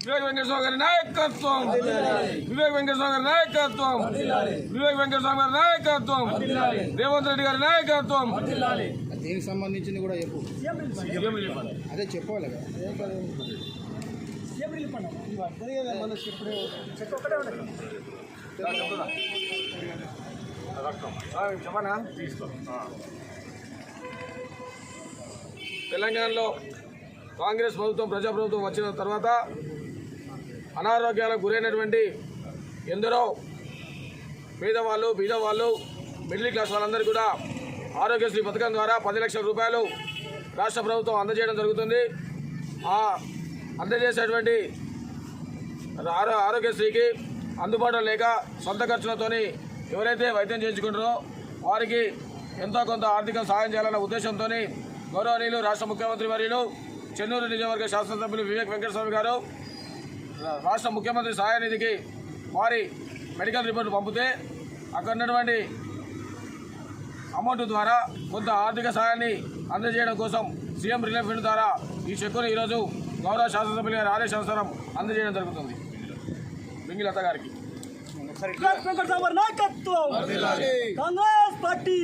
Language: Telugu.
వివేక్ వెంకటస్వామి గారి నాయకత్వం, వివేక్ వెంకటస్వామి గారి నాయకత్వం, వివేక్ వెంకటస్వామి గారి నాయకత్వం, రేవంత్ రెడ్డి గారి నాయకత్వం. దీనికి సంబంధించింది కూడా చెప్పు. అదే చెప్పాలి కదా. తెలంగాణలో కాంగ్రెస్ ప్రభుత్వం ప్రజాప్రభుత్వం వచ్చిన తర్వాత అనారోగ్యాలకు గురైనటువంటి ఎందరో పేదవాళ్ళు బీదవాళ్ళు మిడిల్ క్లాస్ వాళ్ళందరూ కూడా ఆరోగ్యశ్రీ పథకం ద్వారా 10 లక్షల రూపాయలు రాష్ట్ర ప్రభుత్వం అందజేయడం జరుగుతుంది. ఆ అందజేసేటువంటి ఆరోగ్యశ్రీకి అందుబాటులో లేక సొంత ఖర్చులతోని ఎవరైతే వైద్యం చేయించుకుంటారో వారికి ఎంతో కొంత ఆర్థిక సహాయం చేయాలన్న ఉద్దేశంతో గౌరవనీయులు రాష్ట్ర ముఖ్యమంత్రి వర్యులు చెన్నూరు నియోజకవర్గ శాసనసభ్యులు వివేక్ వెంకటస్వామి గారు రాష్ట్ర ముఖ్యమంత్రి సహాయ నిధికి వారి మెడికల్ రిపోర్టు పంపితే అక్కడ ఉన్నటువంటి అమౌంట్ ద్వారా కొంత ఆర్థిక సహాయాన్ని అందజేయడం కోసం సీఎం రిలీఫ్ ఫండ్ ద్వారా ఈ చెక్కును ఈరోజు గౌరవ శాసనసభ్యులు గారి ఆదేశానుసారం అందజేయడం జరుగుతుంది. బింగిలత గారికి కాంగ్రెస్ పార్టీ